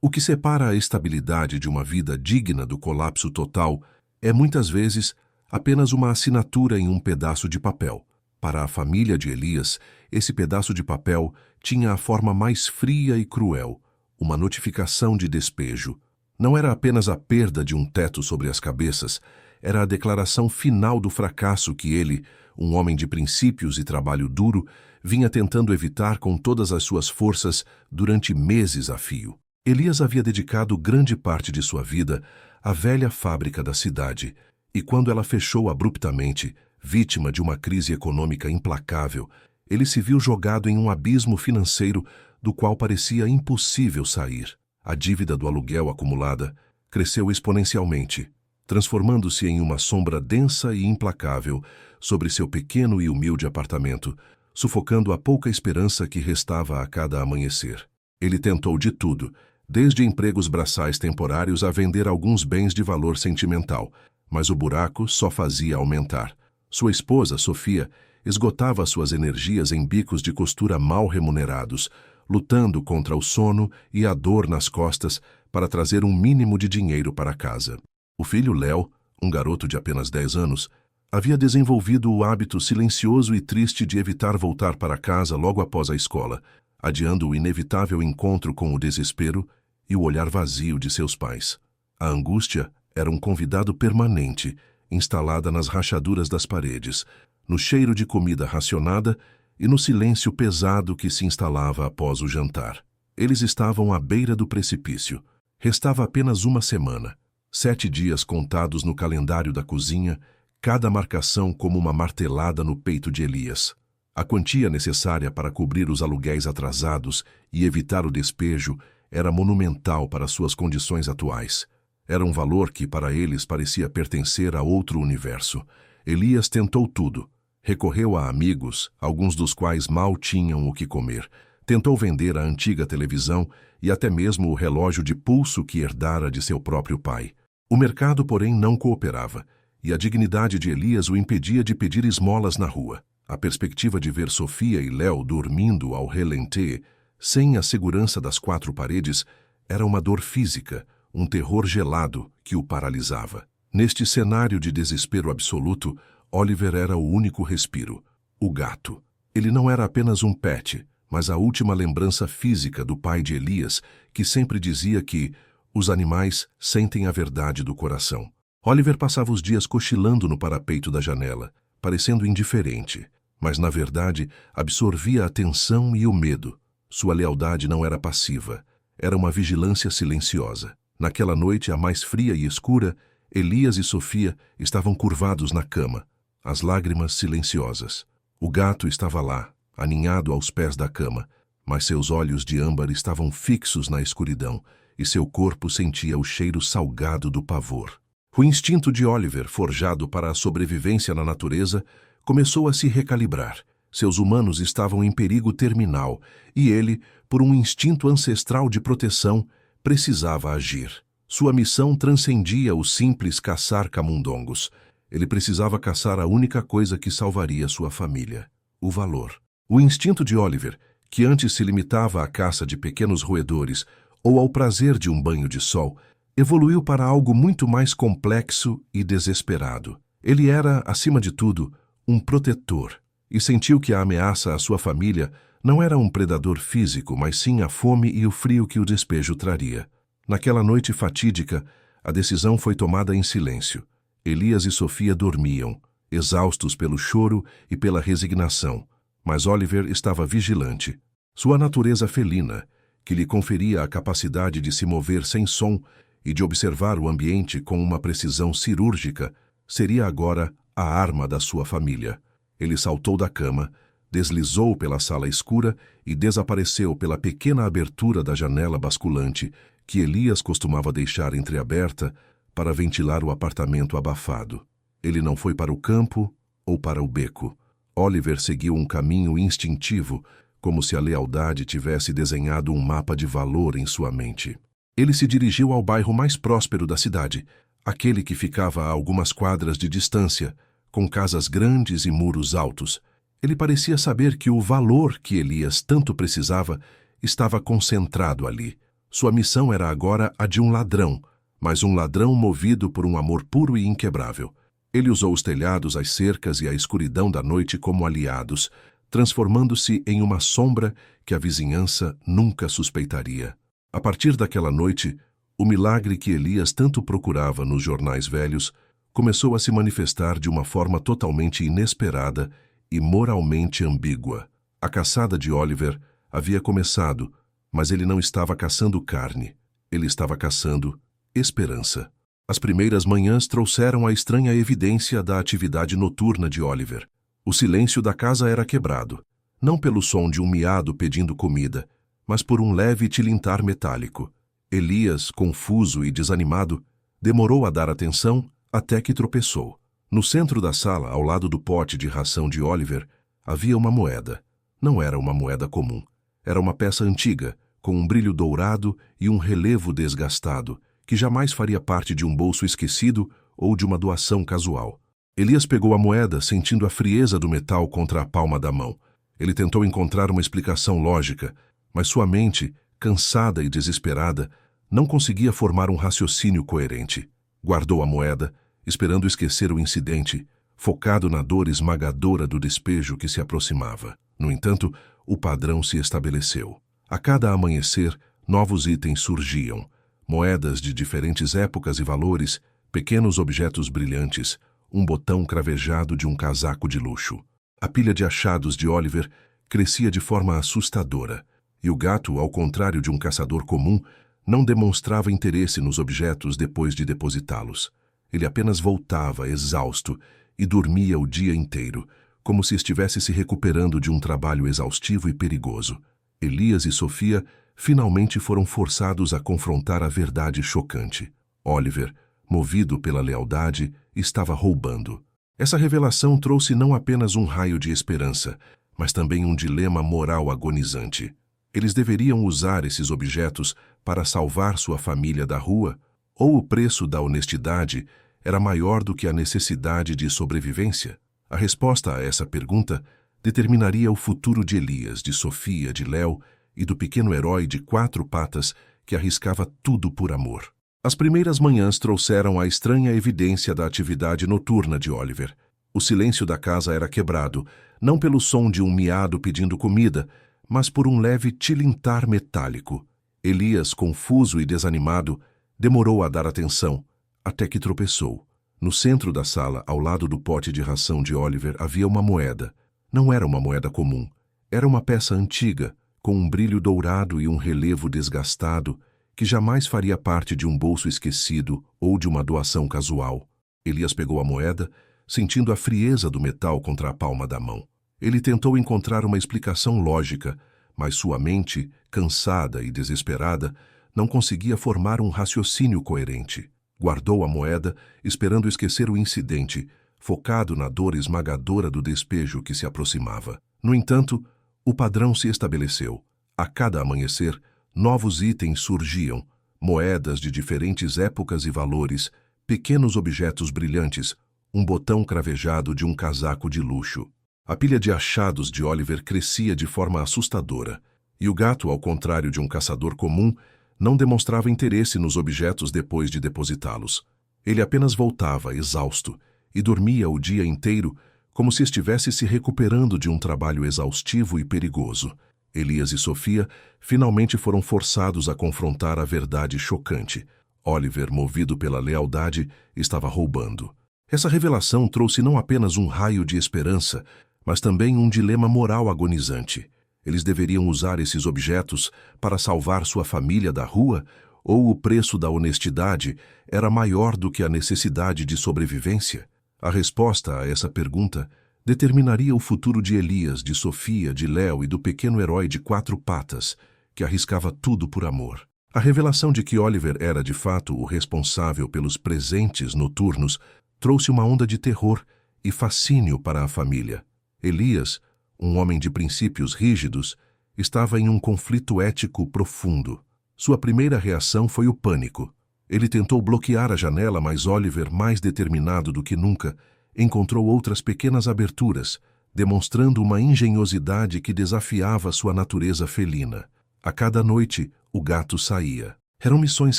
O que separa a estabilidade de uma vida digna do colapso total é, muitas vezes, apenas uma assinatura em um pedaço de papel. Para a família de Elias, esse pedaço de papel tinha a forma mais fria e cruel, uma notificação de despejo. Não era apenas a perda de um teto sobre as cabeças, era a declaração final do fracasso que ele, um homem de princípios e trabalho duro, vinha tentando evitar com todas as suas forças durante meses a fio. Elias havia dedicado grande parte de sua vida à velha fábrica da cidade, e quando ela fechou abruptamente, vítima de uma crise econômica implacável, ele se viu jogado em um abismo financeiro do qual parecia impossível sair. A dívida do aluguel acumulada cresceu exponencialmente, transformando-se em uma sombra densa e implacável sobre seu pequeno e humilde apartamento, sufocando a pouca esperança que restava a cada amanhecer. Ele tentou de tudo, desde empregos braçais temporários a vender alguns bens de valor sentimental, mas o buraco só fazia aumentar. Sua esposa, Sofia, esgotava suas energias em bicos de costura mal remunerados, lutando contra o sono e a dor nas costas para trazer um mínimo de dinheiro para casa. O filho Léo, um garoto de apenas 10 anos, havia desenvolvido o hábito silencioso e triste de evitar voltar para casa logo após a escola, adiando o inevitável encontro com o desespero e o olhar vazio de seus pais. A angústia era um convidado permanente, instalada nas rachaduras das paredes, no cheiro de comida racionada e no silêncio pesado que se instalava após o jantar. Eles estavam à beira do precipício. Restava apenas uma semana, 7 dias contados no calendário da cozinha, cada marcação como uma martelada no peito de Elias. A quantia necessária para cobrir os aluguéis atrasados e evitar o despejo era monumental para suas condições atuais. Era um valor que, para eles, parecia pertencer a outro universo. Elias tentou tudo. Recorreu a amigos, alguns dos quais mal tinham o que comer. Tentou vender a antiga televisão e até mesmo o relógio de pulso que herdara de seu próprio pai. O mercado, porém, não cooperava, e a dignidade de Elias o impedia de pedir esmolas na rua. A perspectiva de ver Sofia e Léo dormindo ao relente, sem a segurança das 4 paredes, era uma dor física, um terror gelado que o paralisava. Neste cenário de desespero absoluto, Oliver era o único respiro. O gato. Ele não era apenas um pet, mas a última lembrança física do pai de Elias, que sempre dizia que os animais sentem a verdade do coração. Oliver passava os dias cochilando no parapeito da janela, parecendo indiferente, mas na verdade absorvia a tensão e o medo. Sua lealdade não era passiva, era uma vigilância silenciosa. Naquela noite, a mais fria e escura, Elias e Sofia estavam curvados na cama, as lágrimas silenciosas. O gato estava lá, aninhado aos pés da cama, mas seus olhos de âmbar estavam fixos na escuridão e seu corpo sentia o cheiro salgado do pavor. O instinto de Oliver, forjado para a sobrevivência na natureza, começou a se recalibrar. Seus humanos estavam em perigo terminal e ele, por um instinto ancestral de proteção, precisava agir. Sua missão transcendia o simples caçar camundongos. Ele precisava caçar a única coisa que salvaria sua família: o valor. O instinto de Oliver, que antes se limitava à caça de pequenos roedores ou ao prazer de um banho de sol, evoluiu para algo muito mais complexo e desesperado. Ele era, acima de tudo, um protetor, e sentiu que a ameaça à sua família não era um predador físico, mas sim a fome e o frio que o despejo traria. Naquela noite fatídica, a decisão foi tomada em silêncio. Elias e Sofia dormiam, exaustos pelo choro e pela resignação, mas Oliver estava vigilante. Sua natureza felina, que lhe conferia a capacidade de se mover sem som e de observar o ambiente com uma precisão cirúrgica, seria agora a arma da sua família. Ele saltou da cama, deslizou pela sala escura e desapareceu pela pequena abertura da janela basculante que Elias costumava deixar entreaberta para ventilar o apartamento abafado. Ele não foi para o campo ou para o beco. Oliver seguiu um caminho instintivo, como se a lealdade tivesse desenhado um mapa de valor em sua mente. Ele se dirigiu ao bairro mais próspero da cidade, aquele que ficava a algumas quadras de distância, com casas grandes e muros altos. Ele parecia saber que o valor que Elias tanto precisava estava concentrado ali. Sua missão era agora a de um ladrão, mas um ladrão movido por um amor puro e inquebrável. Ele usou os telhados, as cercas e a escuridão da noite como aliados, transformando-se em uma sombra que a vizinhança nunca suspeitaria. A partir daquela noite, o milagre que Elias tanto procurava nos jornais velhos começou a se manifestar de uma forma totalmente inesperada e moralmente ambígua. A caçada de Oliver havia começado, mas ele não estava caçando carne, ele estava caçando esperança. As primeiras manhãs trouxeram a estranha evidência da atividade noturna de Oliver. O silêncio da casa era quebrado, não pelo som de um miado pedindo comida, mas por um leve tilintar metálico. Elias, confuso e desanimado, demorou a dar atenção até que tropeçou. No centro da sala, ao lado do pote de ração de Oliver, havia uma moeda. Não era uma moeda comum. Era uma peça antiga, com um brilho dourado e um relevo desgastado, que jamais faria parte de um bolso esquecido ou de uma doação casual. Elias pegou a moeda, sentindo a frieza do metal contra a palma da mão. Ele tentou encontrar uma explicação lógica, mas sua mente, cansada e desesperada, não conseguia formar um raciocínio coerente. Guardou a moeda, esperando esquecer o incidente, focado na dor esmagadora do despejo que se aproximava. No entanto, o padrão se estabeleceu. A cada amanhecer, novos itens surgiam. Moedas de diferentes épocas e valores, pequenos objetos brilhantes, um botão cravejado de um casaco de luxo. A pilha de achados de Oliver crescia de forma assustadora, e o gato, ao contrário de um caçador comum, não demonstrava interesse nos objetos depois de depositá-los. Ele apenas voltava, exausto, e dormia o dia inteiro, como se estivesse se recuperando de um trabalho exaustivo e perigoso. Elias e Sofia finalmente foram forçados a confrontar a verdade chocante. Oliver, movido pela lealdade, estava roubando. Essa revelação trouxe não apenas um raio de esperança, mas também um dilema moral agonizante. Eles deveriam usar esses objetos para salvar sua família da rua, ou o preço da honestidade era maior do que a necessidade de sobrevivência? A resposta a essa pergunta determinaria o futuro de Elias, de Sofia, de Léo e do pequeno herói de 4 patas que arriscava tudo por amor. As primeiras manhãs trouxeram a estranha evidência da atividade noturna de Oliver. O silêncio da casa era quebrado, não pelo som de um miado pedindo comida, mas por um leve tilintar metálico. Elias, confuso e desanimado, demorou a dar atenção, até que tropeçou. No centro da sala, ao lado do pote de ração de Oliver, havia uma moeda. Não era uma moeda comum. Era uma peça antiga, com um brilho dourado e um relevo desgastado, que jamais faria parte de um bolso esquecido ou de uma doação casual. Elias pegou a moeda, sentindo a frieza do metal contra a palma da mão. Ele tentou encontrar uma explicação lógica, mas sua mente, cansada e desesperada, não conseguia formar um raciocínio coerente. Guardou a moeda, esperando esquecer o incidente, focado na dor esmagadora do despejo que se aproximava. No entanto, o padrão se estabeleceu. A cada amanhecer, novos itens surgiam, moedas de diferentes épocas e valores, pequenos objetos brilhantes, um botão cravejado de um casaco de luxo. A pilha de achados de Oliver crescia de forma assustadora, e o gato, ao contrário de um caçador comum, não demonstrava interesse nos objetos depois de depositá-los. Ele apenas voltava, exausto, e dormia o dia inteiro como se estivesse se recuperando de um trabalho exaustivo e perigoso. Elias e Sofia finalmente foram forçados a confrontar a verdade chocante. Oliver, movido pela lealdade, estava roubando. Essa revelação trouxe não apenas um raio de esperança, mas também um dilema moral agonizante. Eles deveriam usar esses objetos para salvar sua família da rua, ou o preço da honestidade era maior do que a necessidade de sobrevivência? A resposta a essa pergunta determinaria o futuro de Elias, de Sofia, de Léo e do pequeno herói de 4 patas, que arriscava tudo por amor. A revelação de que Oliver era de fato o responsável pelos presentes noturnos trouxe uma onda de terror e fascínio para a família. Elias, um homem de princípios rígidos, estava em um conflito ético profundo. Sua primeira reação foi o pânico. Ele tentou bloquear a janela, mas Oliver, mais determinado do que nunca, encontrou outras pequenas aberturas, demonstrando uma engenhosidade que desafiava sua natureza felina. A cada noite, o gato saía. Eram missões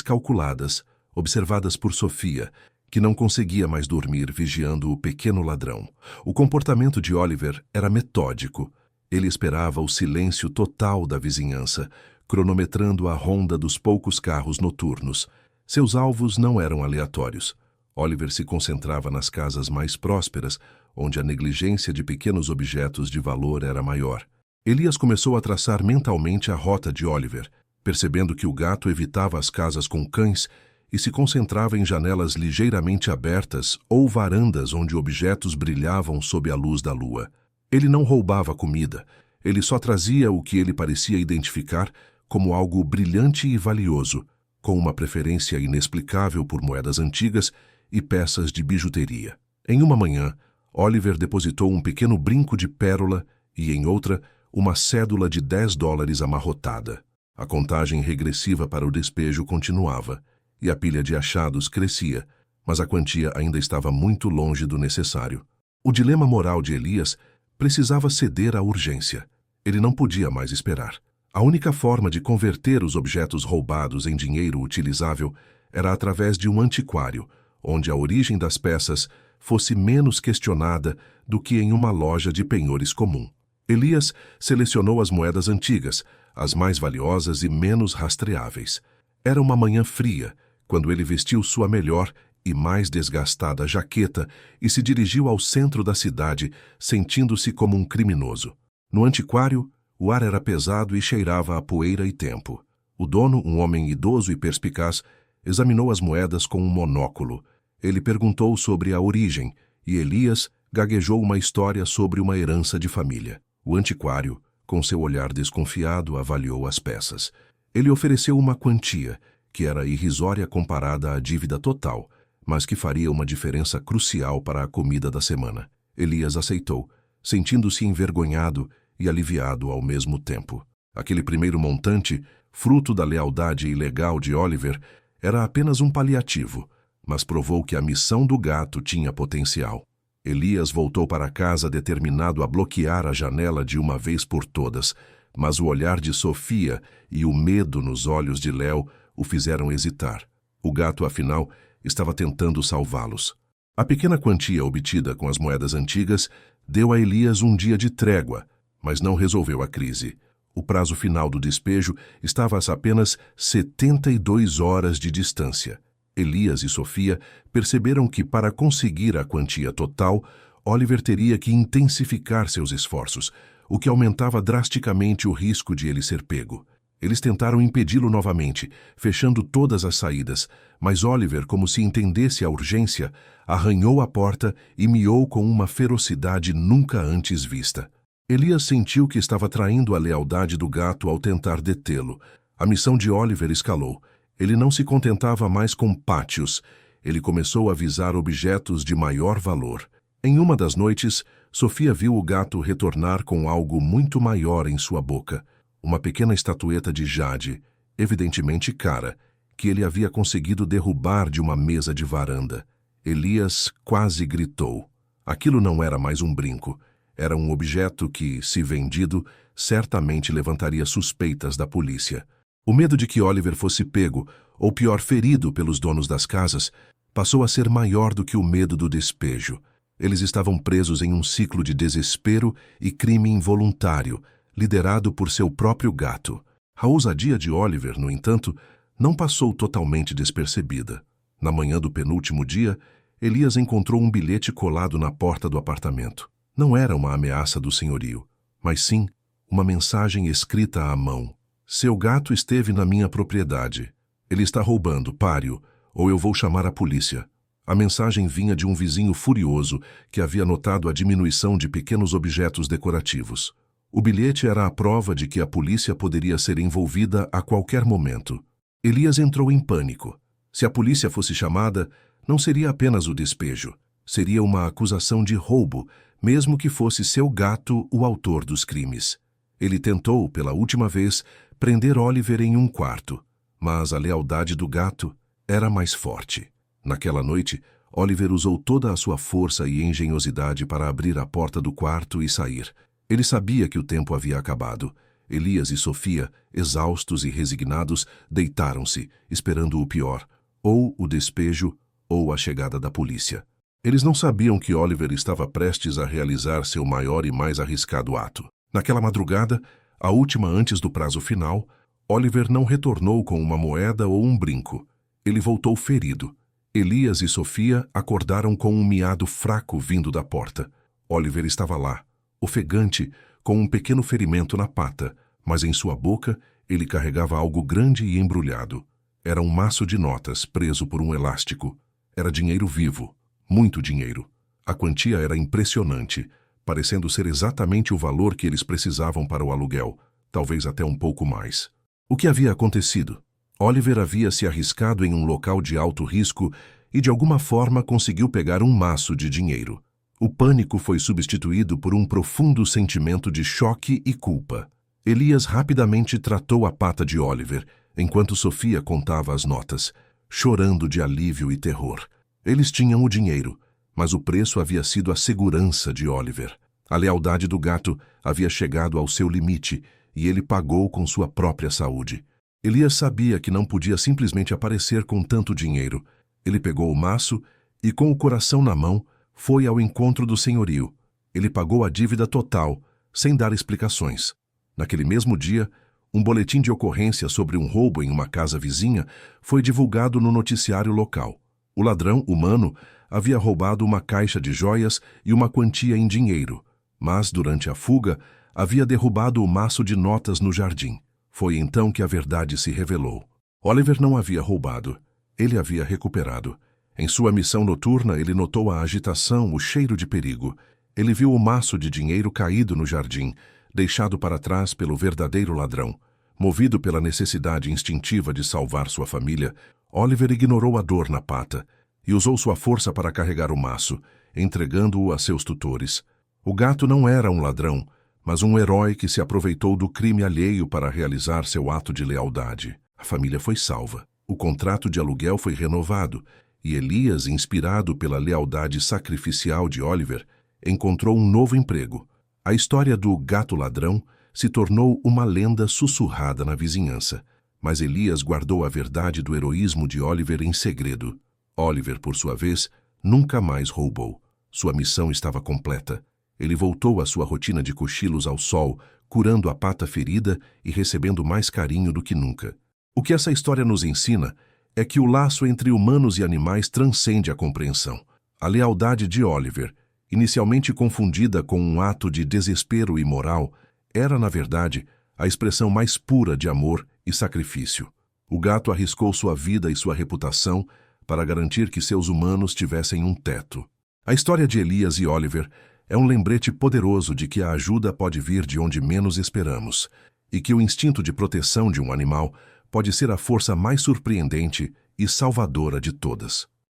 calculadas, observadas por Sofia, que não conseguia mais dormir vigiando o pequeno ladrão. O comportamento de Oliver era metódico. Ele esperava o silêncio total da vizinhança, cronometrando a ronda dos poucos carros noturnos. Seus alvos não eram aleatórios. Oliver se concentrava nas casas mais prósperas, onde a negligência de pequenos objetos de valor era maior. Elias começou a traçar mentalmente a rota de Oliver, percebendo que o gato evitava as casas com cães e se concentrava em janelas ligeiramente abertas ou varandas onde objetos brilhavam sob a luz da lua. Ele não roubava comida, ele só trazia o que ele parecia identificar como algo brilhante e valioso, com uma preferência inexplicável por moedas antigas e peças de bijuteria. Em uma manhã, Oliver depositou um pequeno brinco de pérola e, em outra, uma cédula de $10 amarrotada. A contagem regressiva para o despejo continuava, e a pilha de achados crescia, mas a quantia ainda estava muito longe do necessário. O dilema moral de Elias precisava ceder à urgência. Ele não podia mais esperar. A única forma de converter os objetos roubados em dinheiro utilizável era através de um antiquário, onde a origem das peças fosse menos questionada do que em uma loja de penhores comum. Elias selecionou as moedas antigas, as mais valiosas e menos rastreáveis. Era uma manhã fria, quando ele vestiu sua melhor e mais desgastada jaqueta e se dirigiu ao centro da cidade, sentindo-se como um criminoso. No antiquário, o ar era pesado e cheirava a poeira e tempo. O dono, um homem idoso e perspicaz, examinou as moedas com um monóculo. Ele perguntou sobre a origem, e Elias gaguejou uma história sobre uma herança de família. O antiquário, com seu olhar desconfiado, avaliou as peças. Ele ofereceu uma quantia, que era irrisória comparada à dívida total, mas que faria uma diferença crucial para a comida da semana. Elias aceitou, sentindo-se envergonhado e aliviado ao mesmo tempo. Aquele primeiro montante, fruto da lealdade ilegal de Oliver, era apenas um paliativo, mas provou que a missão do gato tinha potencial. Elias voltou para casa determinado a bloquear a janela de uma vez por todas, mas o olhar de Sofia e o medo nos olhos de Léo o fizeram hesitar. O gato, afinal, estava tentando salvá-los. A pequena quantia obtida com as moedas antigas deu a Elias um dia de trégua, mas não resolveu a crise. O prazo final do despejo estava a apenas 72 horas de distância. Elias e Sofia perceberam que, para conseguir a quantia total, Oliver teria que intensificar seus esforços, o que aumentava drasticamente o risco de ele ser pego. Eles tentaram impedi-lo novamente, fechando todas as saídas, mas Oliver, como se entendesse a urgência, arranhou a porta e miou com uma ferocidade nunca antes vista. Elias sentiu que estava traindo a lealdade do gato ao tentar detê-lo. A missão de Oliver escalou. Ele não se contentava mais com pátios. Ele começou a visar objetos de maior valor. Em uma das noites, Sofia viu o gato retornar com algo muito maior em sua boca. Uma pequena estatueta de jade, evidentemente cara, que ele havia conseguido derrubar de uma mesa de varanda. Elias quase gritou. Aquilo não era mais um brinco. Era um objeto que, se vendido, certamente levantaria suspeitas da polícia. O medo de que Oliver fosse pego, ou pior, ferido pelos donos das casas, passou a ser maior do que o medo do despejo. Eles estavam presos em um ciclo de desespero e crime involuntário, liderado por seu próprio gato. A ousadia de Oliver, no entanto, não passou totalmente despercebida. Na manhã do penúltimo dia, Elias encontrou um bilhete colado na porta do apartamento. Não era uma ameaça do senhorio, mas sim uma mensagem escrita à mão. Seu gato esteve na minha propriedade. Ele está roubando, pare-o, ou eu vou chamar a polícia. A mensagem vinha de um vizinho furioso que havia notado a diminuição de pequenos objetos decorativos. O bilhete era a prova de que a polícia poderia ser envolvida a qualquer momento. Elias entrou em pânico. Se a polícia fosse chamada, não seria apenas o despejo. Seria uma acusação de roubo, mesmo que fosse seu gato o autor dos crimes. Ele tentou, pela última vez, prender Oliver em um quarto, mas a lealdade do gato era mais forte. Naquela noite, Oliver usou toda a sua força e engenhosidade para abrir a porta do quarto e sair. Ele sabia que o tempo havia acabado. Elias e Sofia, exaustos e resignados, deitaram-se, esperando o pior, ou o despejo, ou a chegada da polícia. Eles não sabiam que Oliver estava prestes a realizar seu maior e mais arriscado ato. Naquela madrugada, a última antes do prazo final, Oliver não retornou com uma moeda ou um brinco. Ele voltou ferido. Elias e Sofia acordaram com um miado fraco vindo da porta. Oliver estava lá, ofegante, com um pequeno ferimento na pata, mas em sua boca ele carregava algo grande e embrulhado. Era um maço de notas preso por um elástico. Era dinheiro vivo, muito dinheiro. A quantia era impressionante, parecendo ser exatamente o valor que eles precisavam para o aluguel, talvez até um pouco mais. O que havia acontecido? Oliver havia se arriscado em um local de alto risco e de alguma forma conseguiu pegar um maço de dinheiro. O pânico foi substituído por um profundo sentimento de choque e culpa. Elias rapidamente tratou a pata de Oliver, enquanto Sofia contava as notas, chorando de alívio e terror. Eles tinham o dinheiro, mas o preço havia sido a segurança de Oliver. A lealdade do gato havia chegado ao seu limite e ele pagou com sua própria saúde. Elias sabia que não podia simplesmente aparecer com tanto dinheiro. Ele pegou o maço e, com o coração na mão, foi ao encontro do senhorio. Ele pagou a dívida total, sem dar explicações. Naquele mesmo dia, um boletim de ocorrência sobre um roubo em uma casa vizinha foi divulgado no noticiário local. O ladrão, humano, havia roubado uma caixa de joias e uma quantia em dinheiro, mas, durante a fuga, havia derrubado o maço de notas no jardim. Foi então que a verdade se revelou. Oliver não havia roubado. Ele havia recuperado. Em sua missão noturna, ele notou a agitação, o cheiro de perigo. Ele viu o maço de dinheiro caído no jardim, deixado para trás pelo verdadeiro ladrão. Movido pela necessidade instintiva de salvar sua família, Oliver ignorou a dor na pata e usou sua força para carregar o maço, entregando-o a seus tutores. O gato não era um ladrão, mas um herói que se aproveitou do crime alheio para realizar seu ato de lealdade. A família foi salva. O contrato de aluguel foi renovado, e Elias, inspirado pela lealdade sacrificial de Oliver, encontrou um novo emprego. A história do gato ladrão se tornou uma lenda sussurrada na vizinhança, mas Elias guardou a verdade do heroísmo de Oliver em segredo. Oliver, por sua vez, nunca mais roubou. Sua missão estava completa. Ele voltou à sua rotina de cochilos ao sol, curando a pata ferida e recebendo mais carinho do que nunca. O que essa história nos ensina é que o laço entre humanos e animais transcende a compreensão. A lealdade de Oliver, inicialmente confundida com um ato de desespero imoral, era, na verdade, a expressão mais pura de amor e sacrifício. O gato arriscou sua vida e sua reputação para garantir que seus humanos tivessem um teto. A história de Elias e Oliver é um lembrete poderoso de que a ajuda pode vir de onde menos esperamos e que o instinto de proteção de um animal pode ser a força mais surpreendente e salvadora de todas.